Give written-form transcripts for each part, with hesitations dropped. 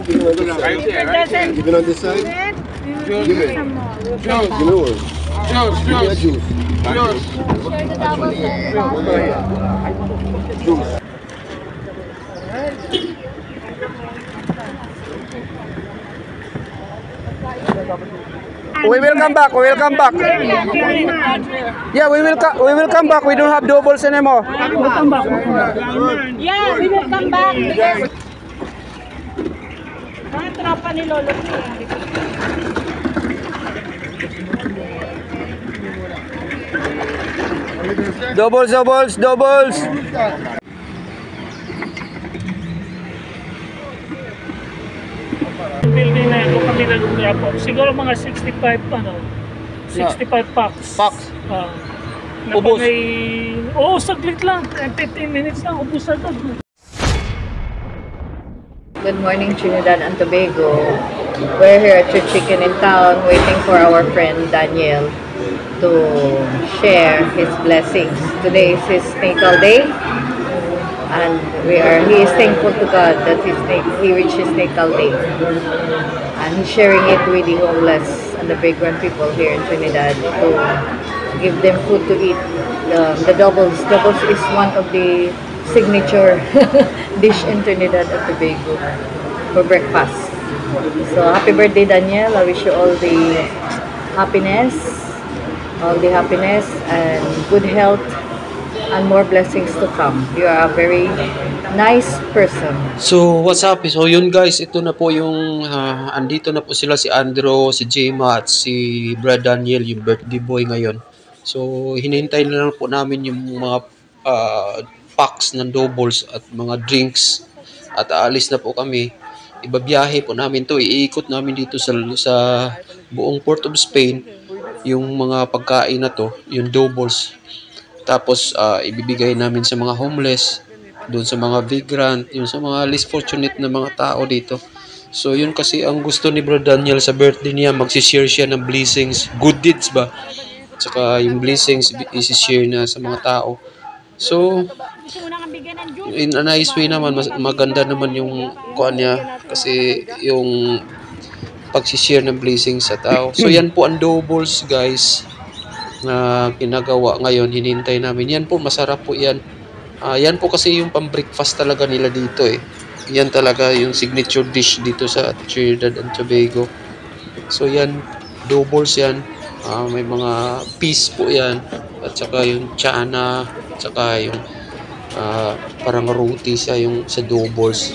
Give it on this side. Give it. Give me one. Give me a juice. Juice. We will come back. We will come back. Yeah, we will come back. We don't have doubles anymore. We'll come back. Yeah, we will come back. Mga tropa ni Lolo. Doubles, doubles, doubles. Building na ito kami nag-wrap up. Siguro mga 65 ano. 65 packs. Packs. Ubus. Saglit lang. 15 minutes lang. Ubus na ito. Good morning, Trinidad and Tobago. We're here at Chicken in town waiting for our friend Daniel to share his blessings. Today is his natal day, and he is thankful to God that he reached his natal day. And he's sharing it with the homeless and the vagrant people here in Trinidad to give them food to eat. The doubles. Doubles is one of the signature dish in Trinidad and Tobago for breakfast. So happy birthday, Daniel. I wish you all the happiness and good health and more blessings to come. You are a very nice person. So, what's up? So, yun guys, ito na po yung andito na po sila, si Andrew, si Jema at si Brad Daniel, yung birthday boy ngayon. So, hinihintay na lang po namin yung mga packs ng doubles at mga drinks at aalis na po kami. Ibabiyahe po namin to, iikot namin dito sa buong Port of Spain yung mga pagkain na to, yung doubles. Tapos ibibigay namin sa mga homeless, doon sa mga vagrant, yung sa mga less fortunate na mga tao dito. So yun kasi ang gusto ni Bro Daniel sa birthday niya, magsishare siya ng blessings, good deeds ba? Tsaka yung blessings isi-share na sa mga tao. So in a nice way naman, maganda naman yung kuha niya kasi yung pagsishare ng blessings sa tao. So yan po ang doubles guys na ginagawa ngayon, hinintay namin. Yan po, masarap po yan. Yan po kasi yung pang-breakfast talaga nila dito eh. Yan talaga yung signature dish dito sa Trinidad and Tobago. So yan, doubles yan. May mga peas po yan. At saka yung chana, at saka yung parang roti siya yung sa doubles.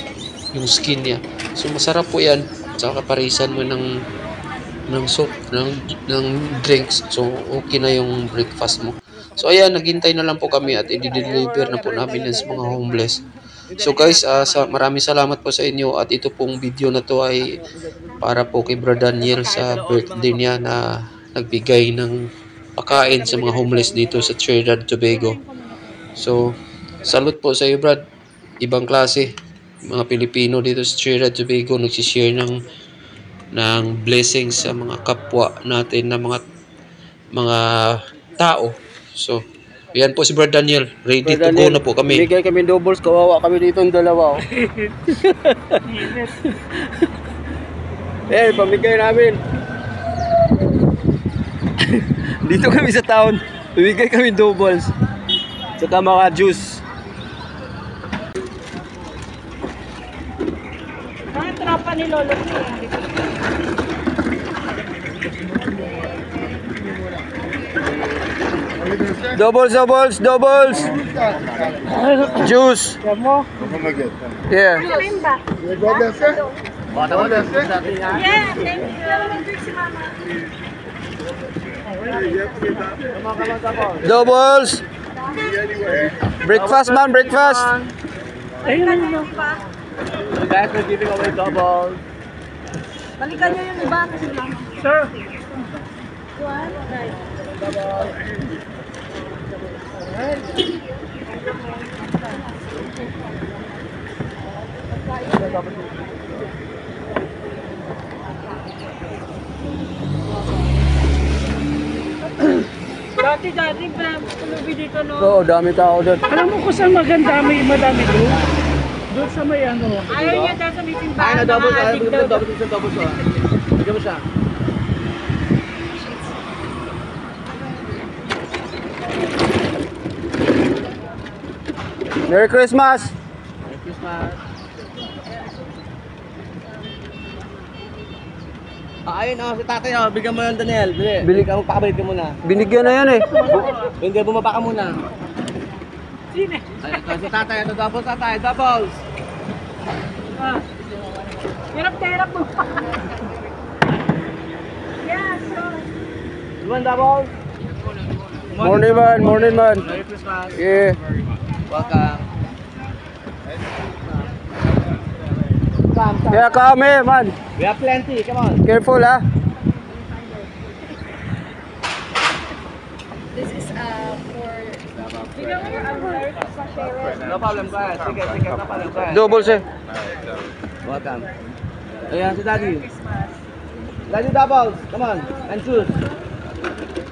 Yung skin niya. So masarap po yan. At saka parisan mo ng soup, ng drinks. So okay na yung breakfast mo. So ayan, naghintay na lang po kami at i-deliver na po namin yan sa mga homeless. So guys, maraming salamat po sa inyo at ito pong video na to ay para po kay Brad Daniel sa birthday niya na nagbigay ng pagkain sa mga homeless dito sa Trinidad and Tobago. So salute po sa iyo Brad, ibang klase. Mga Pilipino dito sa Trinidad and Tobago nagsishare ng blessings sa mga kapwa natin na mga tao. So, yan po si Brad Daniel. Ready to go na po kami. Bigay kami doubles, kawawa kami dito ng dalawa. Pamigay namin. Dito kami sa town. Bigay kami doubles. Saka mga juice. Mga tropa ni Lolo. Doubles, doubles, doubles. Juice. Yeah. Doubles. Breakfast man, breakfast. Ayun. Guys, we're giving away doubles. Balikan niyo yung iba kasi lang. Sir. Dati, kulubi dito, no? Oo, dami tao doon. Alam mo kung saan madami doon? Doon sa may ano. Ayaw niya dahil sa may simbahan. Ay, na-double mga ka. adik Bigyan mo daw. double siya. Bigyan mo siya. Merry Christmas! Merry Christmas. Ayun, si tatay, bigyan mo yung Daniel. Bili ka, magpakabalik ka muna. Binigyan na yan eh. Hindi, bumaba ka muna. Sine. Ayun, si tatay, double tatay, doubles. Hirap mo. Yes, sir. Duman, doubles. Morning man. Merry Christmas. Yeah. Welcome. Kaya kami man. We have plenty, come on. Careful ha. This is for... No problem, go ahead. Sige, no problem, go ahead. Double sir. Welcome. Ayan, si Daddy. Daddy doubles, come on. And choose.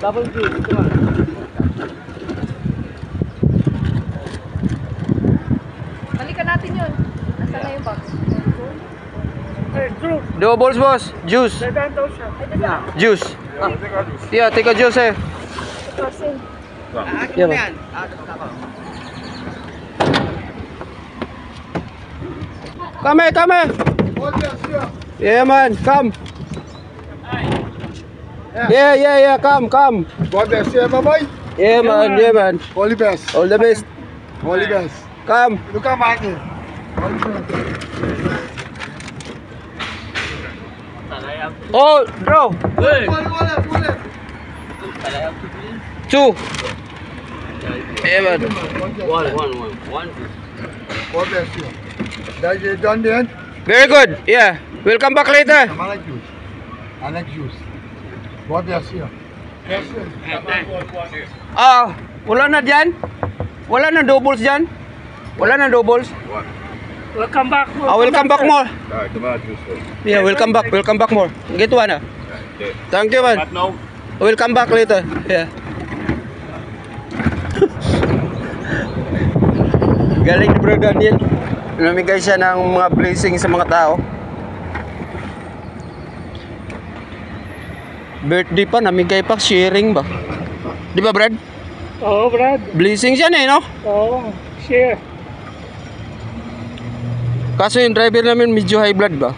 Double choose, come on. Balikan natin yun. Nasaan na yung box? Eh, Drew. Doubles boss. Juice. Dadaan daw siya. Juice. Yeah, take a juice eh. Akin mo yan. Come. Yeah man, come. Yeah, come. God bless you, my boy. Yeah man. All the best. All the best. All the best. Come. Look at Michael. Oh, draw. Two. Yeah man. One. God bless you. That you done then? Very good. Yeah. We'll come back later. I like juice. God bless you. Yes, sir. Wala na dyan? Wala na doubles dyan? Wala na doubles? Welcome back. Welcome back more. Alright, come on, juice. Yeah, welcome back more. Get one Thank you man. But no. We'll come back later. Yeah. Galing ni Bro Daniel. Namigay siya ng mga blessing sa mga tao. Birthday pa, namigay pa, sharing ba? Di ba Brad? Oo, Brad. Blessings yan eh, no? Oo, share. Kaso yung driver namin medyo high blood ba?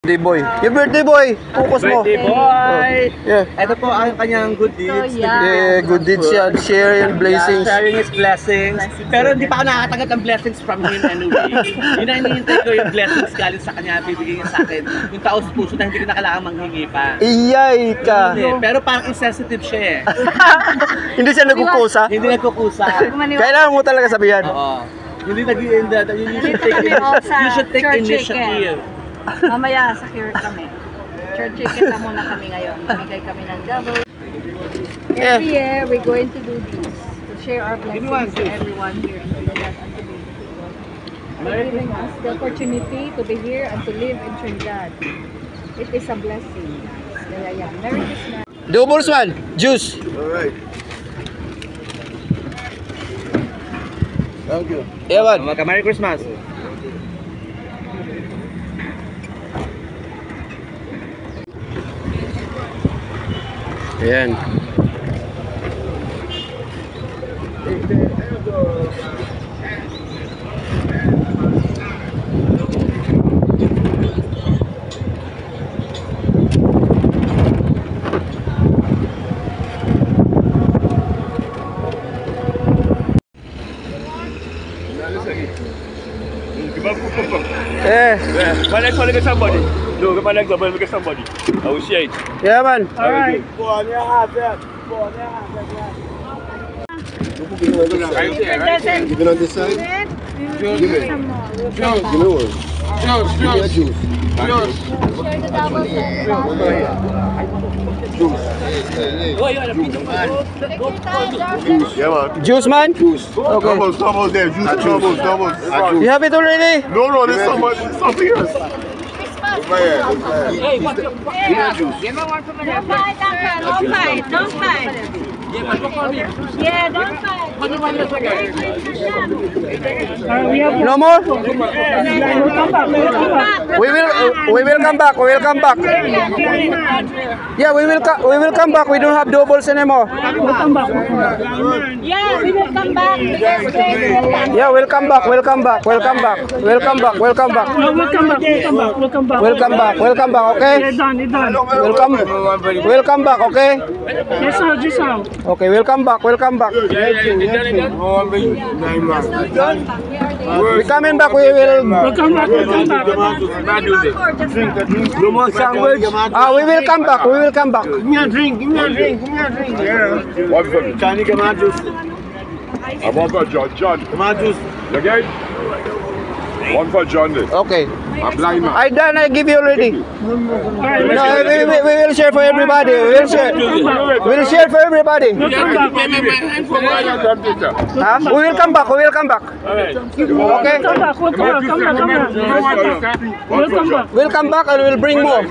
Birthday boy. Yung birthday boy, focus mo. Birthday boy! Yeah. Ito po ang kanyang good deeds. Yeah, good deeds yan. Share yung blessings. Sharing his blessings. Pero hindi pa ako nakakatanggap ng blessings from him anyway. Yun ang hinihintay ko yung blessings galing sa kanya, bibigyan niya sa akin. Yung taos puso na hindi ko na kailangan manghingi pa. Iyay ka. Hindi, pero parang insensitive siya eh. Hindi siya nagkukusa. Hindi nagkukusa. Kailangan mo talaga sabihan. Oo. Hindi nag-i-end you should take initiative. Mamaya sa Cure kami. Church chicken na muna kami ngayon. Bigay kami ng double. Every year, we're going to do this. To share our blessings to everyone here in Trinidad and Tobago. For giving us the opportunity to be here and to live in Trinidad. It is a blessing. Kaya yan. Merry Christmas. Doubles man. Juice. Alright. Thank you. Yeah man. Merry Christmas. Ayan. Connect somebody. No, connect somebody. I will share it. Yeah man. Alright. Go on your heart, yeah. Go on your heart. Give it on this side. Give it. Give me one. Give me a juice. Share the double. Juice. Yeah, man. Juice man. Juice. Okay. Doubles there. Juice. Doubles. You have it already? No, there's something else. Hey, give me a juice. Don't fight. Yeah, don't fight. We have No more? we'll come back. We will come back. We will come back. Yeah, we will come back. We don't have doubles anymore. We'll come back. Yeah, we will come back. Yes, Yeah, we'll come back. We'll come back. We'll come back. We'll come back. We'll come back. No, we'll come back. We'll come back. We'll come back. We'll come back. Okay. It's done. We'll come back. Okay. Yes, sir. Just now. Okay. We'll come back. We'll come back. We coming back. We will. We'll come back. We'll come back. No more sandwich. We will come back. We will come back. Give me a drink. Give me a drink. Give me a drink. Yeah. One for Johnny, come on, juice. I want for John. John, come on, juice. Again. One for John. This. Okay. I'm blind man. I done. I give you already. No, we will share for everybody. We will share. We will share for everybody. We'll come back. Huh? We will come back. We will come back. Okay. Come back. We'll come back. We'll come back. We'll come back and we'll bring more.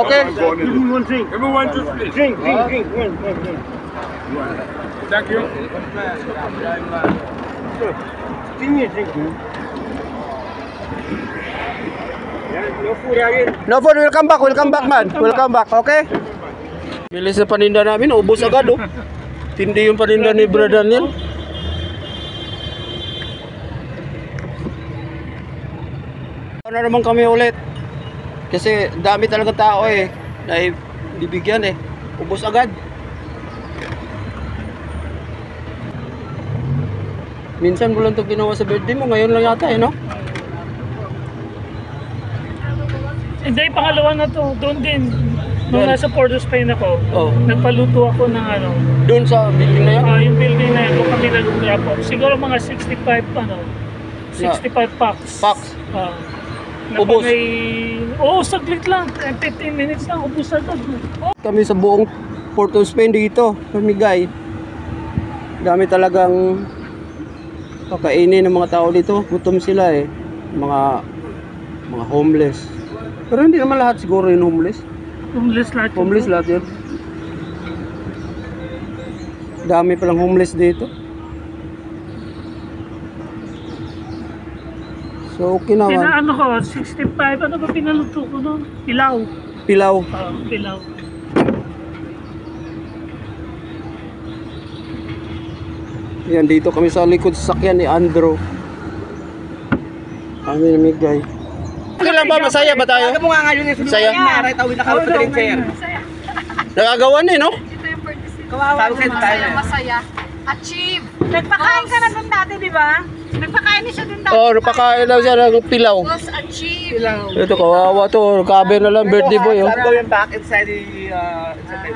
Okay. Everyone drink. Everyone just drink. Drink. Thank you. Give me a drink. No food, we'll come back. We'll come back, man. We'll come back. Okay. Bilis na paninda namin. Ubus agad, oh. Tindi yung paninda ni Brother Daniel. Na naman kami ulit. Kasi dami talaga tao eh. Na bibigyan eh. Ubus agad. Minsan mo lang ito ginawa sa birthday mo. Ngayon lang yata eh, no? Hindi, pangalawa na to. Doon din. Nung nasa Port of Spain ako, nagpaluto ako ng ano. Doon sa building na yan? Yung building na yan, doon kami nag-drop off. Siguro mga 65 packs. Packs? Ubus? Saglit lang. 15 minutes lang, ubus agad. Kami sa buong Port of Spain dito, pamigay. Dami talagang kakainin ng mga tao dito. Gutom sila eh. Mga homeless. Pero hindi naman lahat siguro yung homeless. Homeless lahat yun. Homeless lahat yun. Dami palang homeless dito. So okay naman. Pinaano ko, 65, ano ba pinaluto ko no? Pilaw. Pilaw. Pilaw. Yan, dito kami sa likod sasakyan ni Andrew. Kami namigay. Okay lang ba? Masaya ba tayo? Ano mo nga ngayon yung Saya. Right away na kao sa green chair. Nakagawa na eh, no? Sabi kayo tayo. Masaya. Achieve. Nagpakain ka na dun dati, di ba? Nagpakain na siya dun dati. Oo, napakain daw siya ng pilaw. Boss, achieve. Ito, kawawa to. Cover na lang, birthday boy, oh. I'm going back inside the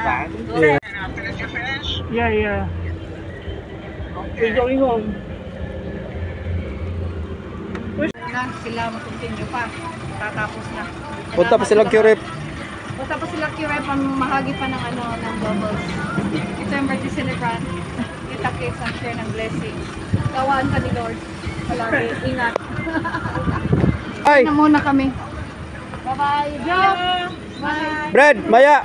van. Yeah. We're going home. Sila mag-continue pa. Tatapos na. Punta pa sila Curep. Punta pa sila Curep, mahagi pa ng doubles. Ito yung birthday celebrant. Kita kiss and share ng blessings. Gawaan ka ni Lord. Palagi, ingat. Ay! Na muna kami. Bye-bye. Bye. Brad, Maya!